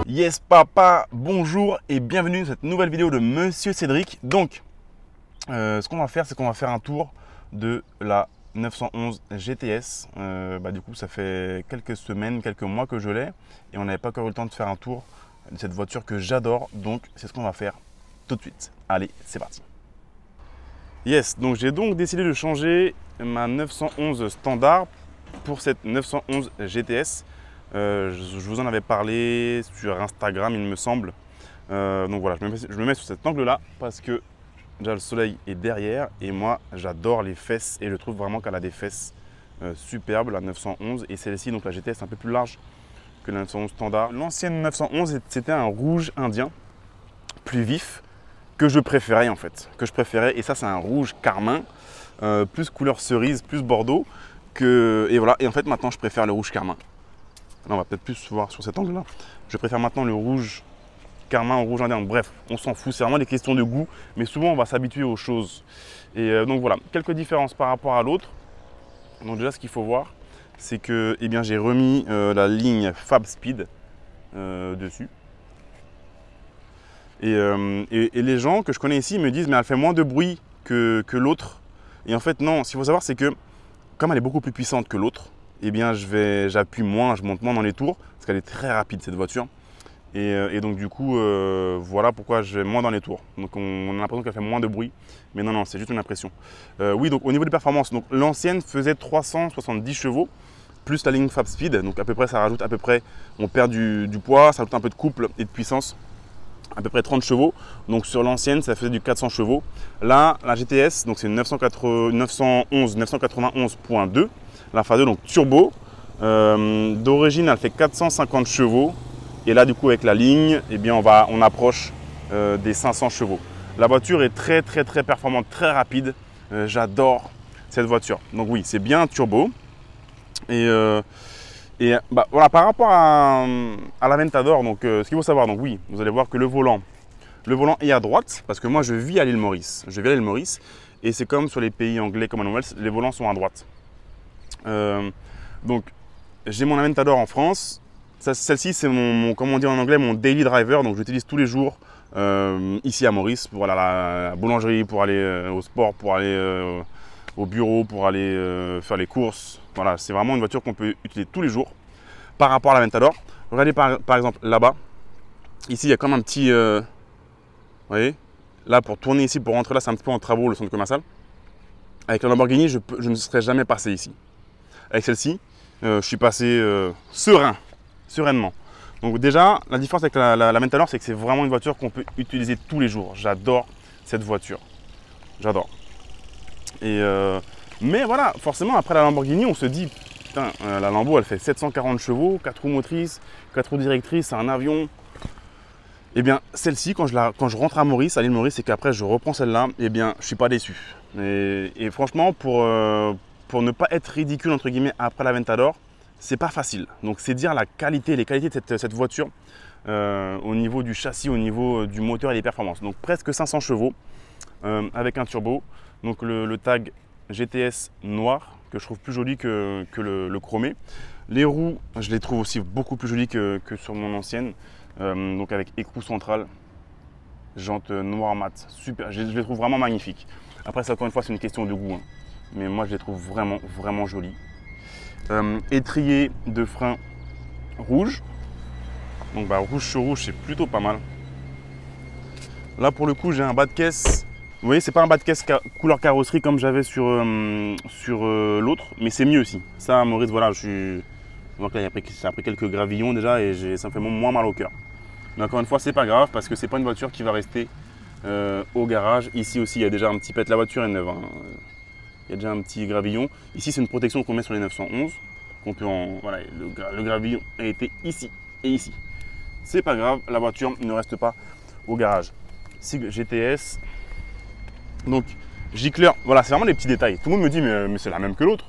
Yes papa, bonjour et bienvenue dans cette nouvelle vidéo de Monsieur Cédric. Donc, ce qu'on va faire, c'est qu'on va faire un tour de la 911 GTS. Du coup, ça fait quelques semaines, quelques mois que je l'ai et on n'avait pas encore eu le temps de faire un tour de cette voiture que j'adore. Donc, c'est ce qu'on va faire tout de suite. Allez, c'est parti. Yes, donc j'ai donc décidé de changer ma 911 standard pour cette 911 GTS. Je vous en avais parlé sur Instagram, il me semble. Donc voilà, je me mets sur cet angle-là parce que déjà le soleil est derrière et moi j'adore les fesses et je trouve vraiment qu'elle a des fesses superbes, la 911. Et celle-ci, donc la GTS, un peu plus large que la 911 standard. L'ancienne 911, c'était un rouge indien plus vif que je préférais en fait. Et ça, c'est un rouge carmin, plus couleur cerise, plus bordeaux. Et voilà, et en fait maintenant je préfère le rouge carmin. Là, on va peut-être plus se voir sur cet angle-là. Je préfère maintenant le rouge carmin au rouge indien. Bref, on s'en fout, c'est vraiment des questions de goût. Mais souvent, on va s'habituer aux choses. Et donc voilà, quelques différences par rapport à l'autre. Donc déjà, ce qu'il faut voir, c'est que j'ai remis la ligne Fab Speed dessus. Et les gens que je connais ici me disent « mais elle fait moins de bruit que l'autre ». Et en fait, non, ce qu'il faut savoir, c'est que comme elle est beaucoup plus puissante que l'autre, j'appuie moins, je monte moins dans les tours parce qu'elle est très rapide cette voiture. Et donc du coup, voilà pourquoi je vais moins dans les tours. Donc on a l'impression qu'elle fait moins de bruit, mais non, c'est juste une impression. Oui, donc au niveau des performances, donc l'ancienne faisait 370 chevaux plus la ligne Fab Speed. Donc à peu près, ça rajoute à peu près, on perd du poids, ça rajoute un peu de couple et de puissance. À peu près 30 chevaux. Donc sur l'ancienne, ça faisait du 400 chevaux. Là, la GTS, donc c'est une 991.2. La phase 2, donc turbo. D'origine, elle fait 450 chevaux. Et là, du coup, avec la ligne, on approche des 500 chevaux. La voiture est très performante, très rapide. J'adore cette voiture. Donc oui, c'est bien turbo. Voilà, par rapport à l'Aventador, donc ce qu'il faut savoir, donc oui, vous allez voir que le volant est à droite, parce que moi je vis à l'île Maurice. Et c'est comme sur les pays anglais, Commonwealth, les volants sont à droite. Donc j'ai mon Aventador en France. Celle-ci, c'est comme on dit en anglais, mon daily driver. Donc j'utilise tous les jours ici à Maurice pour aller à la boulangerie, pour aller au sport, pour aller au bureau, pour aller faire les courses. Voilà, c'est vraiment une voiture qu'on peut utiliser tous les jours par rapport à l'Aventador. Regardez par exemple là-bas. Ici, il y a comme un petit... vous voyez, là, pour tourner ici, pour rentrer là, c'est un petit peu en travaux, le centre commercial. Avec la Lamborghini, je ne serais jamais passé ici. Avec celle-ci, je suis passé sereinement. Donc déjà, la différence avec l'Aventador, c'est que c'est vraiment une voiture qu'on peut utiliser tous les jours. J'adore cette voiture. J'adore. Mais voilà, forcément, après la Lamborghini, on se dit, putain, la Lambo, elle fait 740 chevaux, 4 roues motrices, 4 roues directrices, c'est un avion. Eh bien, celle-ci, quand je rentre à Maurice, à l'île Maurice, et qu'après je reprends celle-là, je ne suis pas déçu. Et franchement, pour ne pas être ridicule, entre guillemets, après l'Aventador, c'est pas facile. Donc, c'est dire les qualités de cette voiture au niveau du châssis, au niveau du moteur et des performances. Donc, presque 500 chevaux avec un turbo. Donc, le tag GTS noir que je trouve plus joli que le chromé. Les roues, je les trouve aussi beaucoup plus jolies que sur mon ancienne. Donc avec écrou central, jantes noir mat, super. Je les trouve vraiment magnifiques. Après ça, encore une fois, c'est une question de goût, hein. Mais moi je les trouve vraiment jolies. Étrier de frein rouge. Donc rouge sur rouge, c'est plutôt pas mal. Là pour le coup, j'ai un bas de caisse. Vous voyez, c'est pas un bas de caisse couleur carrosserie comme j'avais sur l'autre, mais c'est mieux aussi. Ça, Maurice, voilà, donc là, ça a pris quelques gravillons déjà et ça me fait moins mal au cœur. Mais encore une fois, c'est pas grave parce que c'est pas une voiture qui va rester au garage. Ici aussi, il y a déjà un petit pet. La voiture est neuve, hein. Il y a déjà un petit gravillon. Ici, c'est une protection qu'on met sur les 911. Voilà, le gravillon a été ici et ici. C'est pas grave, la voiture ne reste pas au garage. Sigle GTS. Donc, gicleur, voilà, c'est vraiment des petits détails. Tout le monde me dit, mais c'est la même que l'autre.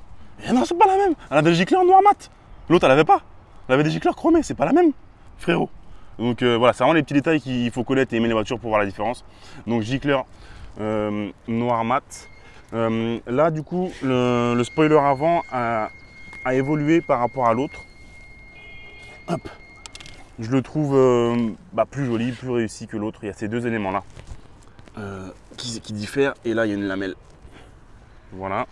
Et non, c'est pas la même. Elle avait le gicleur noir mat. L'autre, elle avait pas. Elle avait des gicleurs chromés, c'est pas la même, frérot. Donc voilà, c'est vraiment les petits détails qu'il faut connaître et aimer les voitures pour voir la différence. Donc gicleur noir mat. Là, du coup, le spoiler avant a évolué par rapport à l'autre. Hop. Je le trouve plus joli, plus réussi que l'autre. Il y a ces deux éléments-là qui diffèrent. Et là, il y a une lamelle. Voilà.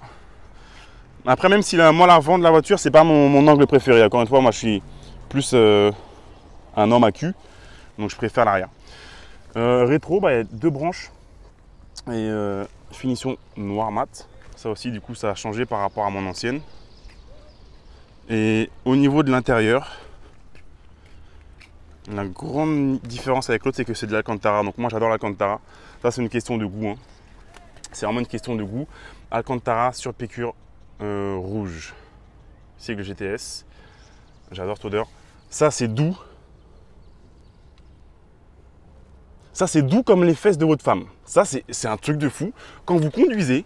Après, même si moi, l'avant de la voiture, c'est pas mon angle préféré. Encore une fois, moi, je suis plus un homme à cul. Donc, je préfère l'arrière. Rétro, il y a deux branches. Et finition noir mat. Ça aussi, du coup, ça a changé par rapport à mon ancienne. Et au niveau de l'intérieur, la grande différence avec l'autre, c'est que c'est de l'Alcantara. Donc moi, j'adore l'Alcantara. Ça, c'est une question de goût. Hein. C'est vraiment une question de goût. Alcantara sur piqûre rouge. C'est le GTS. J'adore cette odeur. Ça, c'est doux. Ça, c'est doux comme les fesses de votre femme. Ça, c'est un truc de fou. Quand vous conduisez,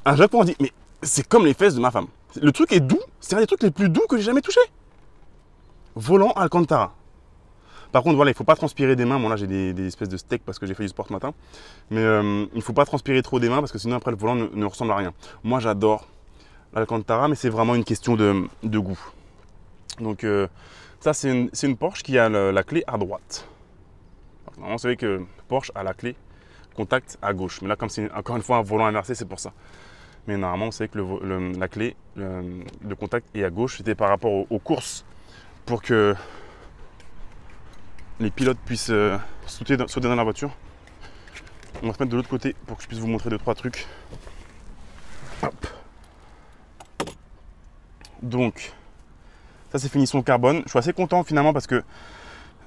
à chaque fois, on dit, mais c'est comme les fesses de ma femme. Le truc est doux. C'est un des trucs les plus doux que j'ai jamais touché. Volant Alcantara. Par contre, voilà, il ne faut pas transpirer des mains. Bon, là, j'ai des espèces de steaks parce que j'ai fait du sport ce matin. Mais il ne faut pas transpirer trop des mains parce que sinon, après, le volant ne ressemble à rien. Moi, j'adore l'Alcantara, mais c'est vraiment une question de goût. Donc, ça, c'est une Porsche qui a la clé à droite. Normalement, vous savez que Porsche a la clé contact à gauche. Mais là, comme c'est encore une fois un volant inversé, c'est pour ça. Mais normalement, vous savez que la clé de contact est à gauche. C'était par rapport aux courses pour que les pilotes puissent sauter dans la voiture. On va se mettre de l'autre côté pour que je puisse vous montrer 2-3 trucs. Hop. Donc, ça c'est finition carbone. Je suis assez content finalement parce que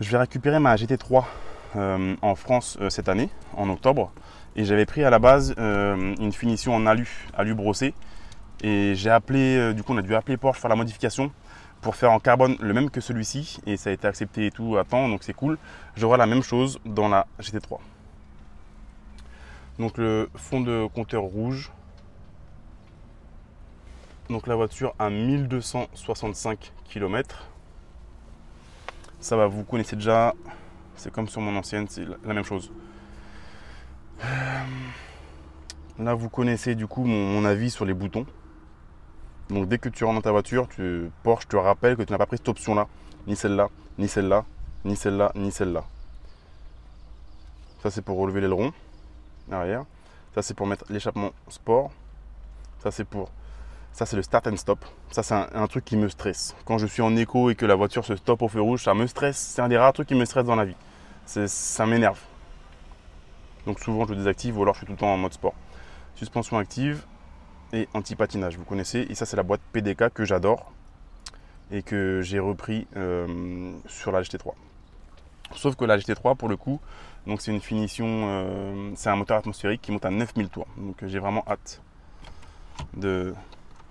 je vais récupérer ma GT3 en France cette année, en octobre. Et j'avais pris à la base une finition en alu brossé. Et j'ai appelé, du coup on a dû appeler Porsche faire la modification pour faire en carbone le même que celui-ci. Et ça a été accepté et tout à temps, donc c'est cool. J'aurai la même chose dans la GT3. Donc le fond de compteur rouge. Donc la voiture a 1265 km. Ça va, vous connaissez déjà. C'est comme sur mon ancienne, c'est la même chose. Là, vous connaissez du coup mon avis sur les boutons. Donc dès que tu rentres dans ta voiture, Porsche te rappelle que tu n'as pas pris cette option-là. Ni celle-là, ni celle-là, ni celle-là, ni celle-là. Ça, c'est pour relever l'aileron arrière. Ça, c'est pour mettre l'échappement sport. Ça, c'est le start and stop. Ça, c'est un truc qui me stresse. Quand je suis en éco et que la voiture se stoppe au feu rouge, ça me stresse. C'est un des rares trucs qui me stresse dans la vie. Ça m'énerve. Donc souvent, je le désactive ou alors je suis tout le temps en mode sport. Suspension active et anti-patinage, vous connaissez. Et ça, c'est la boîte PDK que j'adore et que j'ai repris sur la GT3. Sauf que la GT3, pour le coup, donc c'est une finition, c'est un moteur atmosphérique qui monte à 9000 tours. Donc j'ai vraiment hâte de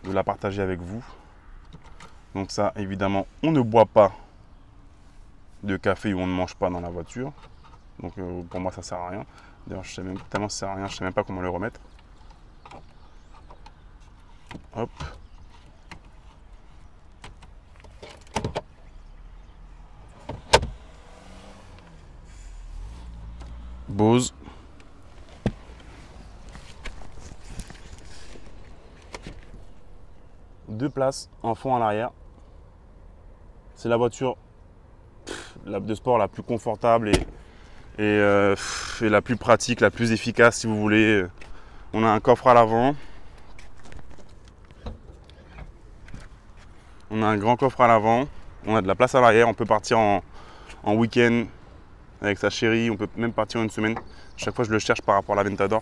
la partager avec vous. Donc ça, évidemment, on ne boit pas de café ou on ne mange pas dans la voiture. Donc pour moi, ça sert à rien. D'ailleurs, je sais même tellement ça sert à rien, je sais même pas comment le remettre. Hop. Bose. Deux places en fond à l'arrière. C'est la voiture de sport la plus confortable et la plus pratique, la plus efficace si vous voulez. On a un coffre à l'avant. On a un grand coffre à l'avant. On a de la place à l'arrière. On peut partir en week-end avec sa chérie. On peut même partir une semaine. Chaque fois je le cherche par rapport à l'Aventador.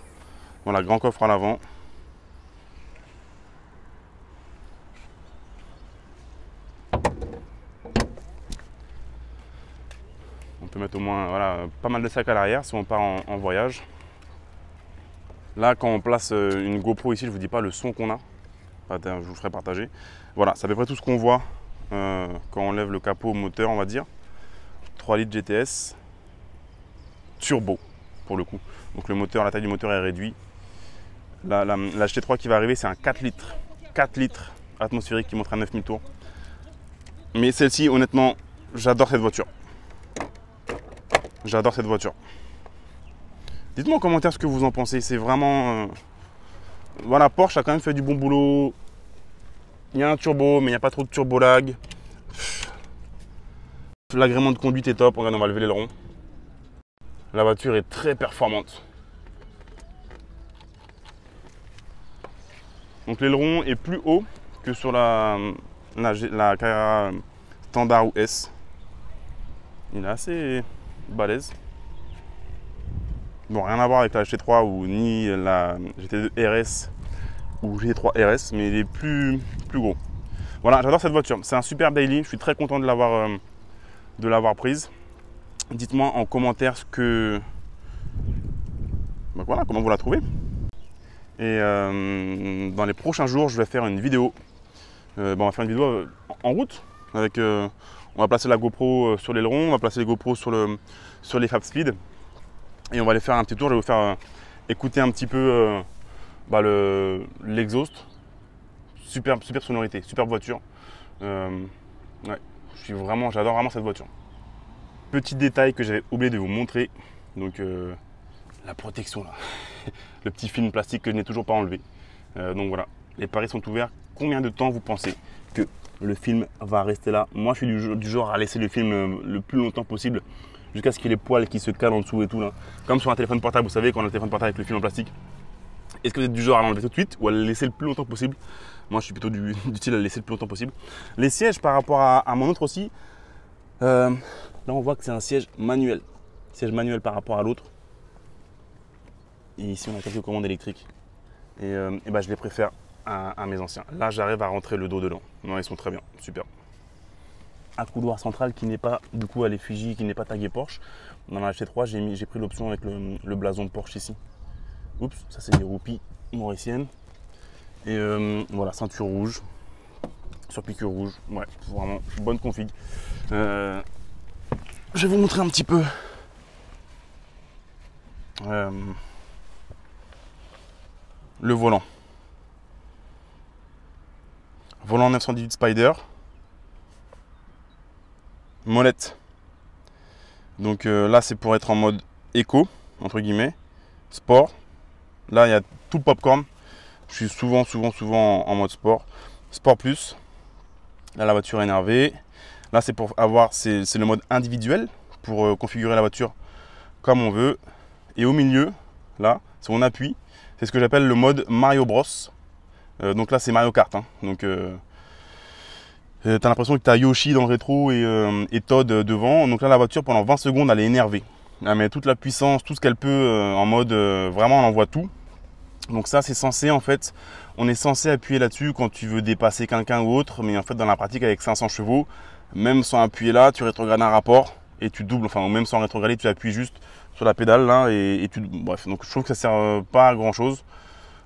Voilà, grand coffre à l'avant. On peut mettre au moins pas mal de sacs à l'arrière si on part en voyage. Là, quand on place une GoPro ici, je ne vous dis pas le son qu'on a. Je vous le ferai partager. Voilà, c'est à peu près tout ce qu'on voit quand on lève le capot moteur, on va dire. 3 litres GTS turbo pour le coup. Donc le moteur, la taille du moteur est réduite. La GT3 qui va arriver, c'est un 4 litres. 4 litres atmosphérique qui monte à 9000 tours. Mais celle-ci, honnêtement, j'adore cette voiture. J'adore cette voiture. Dites-moi en commentaire ce que vous en pensez. C'est vraiment Voilà, Porsche a quand même fait du bon boulot. Il y a un turbo, mais il n'y a pas trop de turbo lag. L'agrément de conduite est top. Regarde, on va lever l'aileron. La voiture est très performante. Donc l'aileron est plus haut que sur la Carrera standard ou S. Il est assez balèze. Bon, rien à voir avec la GT3 ou ni la GT2 RS ou GT3 RS, mais il est plus gros. Voilà, j'adore cette voiture. C'est un super daily. Je suis très content de l'avoir prise. Dites-moi en commentaire ce que, voilà, comment vous la trouvez. Et dans les prochains jours, je vais faire une vidéo. On va faire une vidéo en route. Avec, on va placer la GoPro sur l'aileron, on va placer les GoPro sur les Fab Speed. Et on va aller faire un petit tour. Je vais vous faire écouter un petit peu l'exhaust. Super sonorité, super voiture. Ouais, j'adore vraiment cette voiture. Petit détail que j'avais oublié de vous montrer. Donc la protection là. Le petit film plastique que je n'ai toujours pas enlevé. Donc voilà, les paris sont ouverts. Combien de temps vous pensez que le film va rester là? Moi je suis du genre à laisser le film le plus longtemps possible, jusqu'à ce qu'il y ait les poils qui se calent en dessous et tout là. Comme sur un téléphone portable, vous savez, quand on a le téléphone portable avec le film en plastique. Est-ce que vous êtes du genre à l'enlever tout de suite ou à le laisser le plus longtemps possible? Moi je suis plutôt du style à le laisser le plus longtemps possible. Les sièges par rapport à mon autre aussi, là on voit que c'est un siège manuel. Siège manuel par rapport à l'autre. Et ici on a quelques commandes électriques. Et je les préfère à mes anciens. Là j'arrive à rentrer le dos dedans. Non, ils sont très bien, super. Un couloir central qui n'est pas du coup à l'effigie, qui n'est pas tagué Porsche. Dans la GT3 j'ai pris l'option avec le blason Porsche ici. Oups, ça c'est des roupies mauriciennes. Et voilà, ceinture rouge, sur piqûre rouge. Ouais, vraiment bonne config. Je vais vous montrer un petit peu. Le volant. Volant 918 Spider. Molette. Donc là c'est pour être en mode éco, entre guillemets. Sport. Là il y a tout le popcorn. Je suis souvent en mode sport. Sport plus. Là la voiture est énervée. Là c'est pour avoir, c'est le mode individuel pour configurer la voiture comme on veut. Et au milieu, là, si on appuie, c'est ce que j'appelle le mode Mario Bros. Donc là c'est Mario Kart. Hein. Donc t'as l'impression que tu as Yoshi dans le rétro et Todd devant. Donc là la voiture pendant 20 secondes elle est énervée. Elle met toute la puissance, tout ce qu'elle peut en mode vraiment elle envoie tout. Donc ça c'est censé en fait, on est censé appuyer là-dessus quand tu veux dépasser quelqu'un ou autre. Mais en fait dans la pratique avec 500 chevaux, même sans appuyer là, tu rétrogrades un rapport et tu doubles. Enfin même sans rétrograder, tu appuies juste sur la pédale là et tu... Bref, donc je trouve que ça sert pas à grand chose.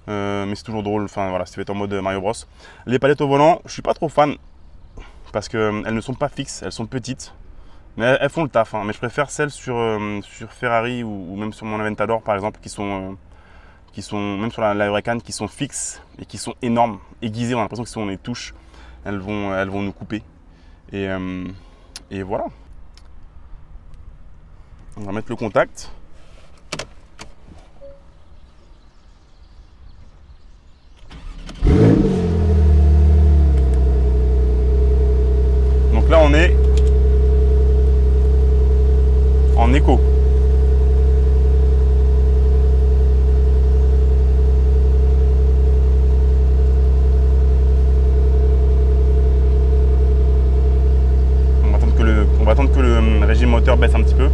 Mais c'est toujours drôle, enfin voilà, si tu veux être en mode Mario Bros. Les palettes au volant, je suis pas trop fan. Parce qu'elles ne sont pas fixes, elles sont petites. Mais elles font le taf. Hein. Mais je préfère celles sur Ferrari ou même sur mon Aventador par exemple, qui sont même sur la Huracan, qui sont fixes et qui sont énormes, aiguisées. On a l'impression que si on les touche, elles vont nous couper. Et voilà. On va mettre le contact. Donc là on est en éco. On va attendre que le régime moteur baisse un petit peu.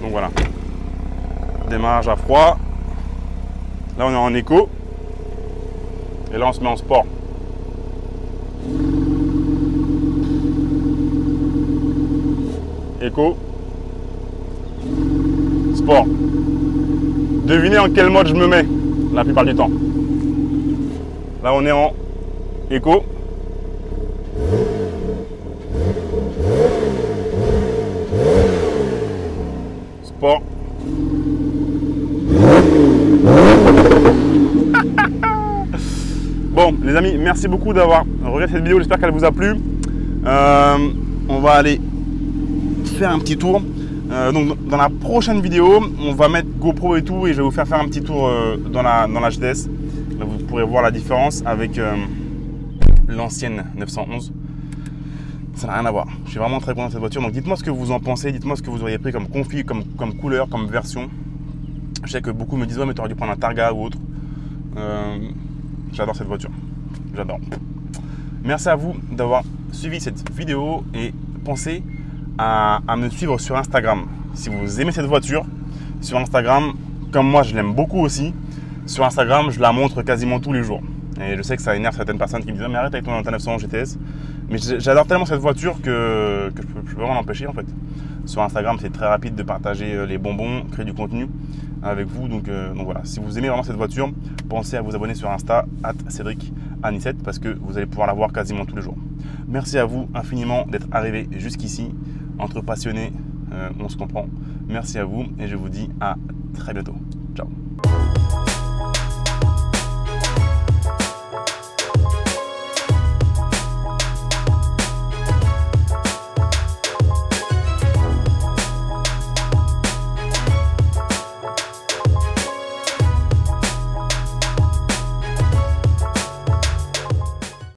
Donc voilà, démarrage à froid. Là on est en éco et là on se met en sport. Éco, sport. Devinez en quel mode je me mets la plupart du temps. Là on est en éco. Sport. Bon, les amis, merci beaucoup d'avoir regardé cette vidéo. J'espère qu'elle vous a plu. On va aller faire un petit tour. Donc, dans la prochaine vidéo, on va mettre GoPro et tout, et je vais vous faire un petit tour dans la GTS. Là, vous pourrez voir la différence avec l'ancienne 911. Ça n'a rien à voir. Je suis vraiment très content de cette voiture. Donc, dites-moi ce que vous en pensez. Dites-moi ce que vous auriez pris comme config, comme couleur, comme version. Je sais que beaucoup me disent, ouais, mais tu aurais dû prendre un Targa ou autre. J'adore cette voiture. J'adore. Merci à vous d'avoir suivi cette vidéo et pensez à me suivre sur Instagram. Si vous aimez cette voiture, sur Instagram, comme moi je l'aime beaucoup aussi, sur Instagram je la montre quasiment tous les jours. Et je sais que ça énerve certaines personnes qui me disent, mais arrête avec ton 911 GTS. Mais j'adore tellement cette voiture que je peux vraiment l'empêcher en fait. Sur Instagram, c'est très rapide de partager les bonbons, créer du contenu avec vous. Donc voilà, si vous aimez vraiment cette voiture, pensez à vous abonner sur Insta, @CédricAnissette, parce que vous allez pouvoir la voir quasiment tous les jours. Merci à vous infiniment d'être arrivé jusqu'ici. Entre passionnés, on se comprend. Merci à vous et je vous dis à très bientôt.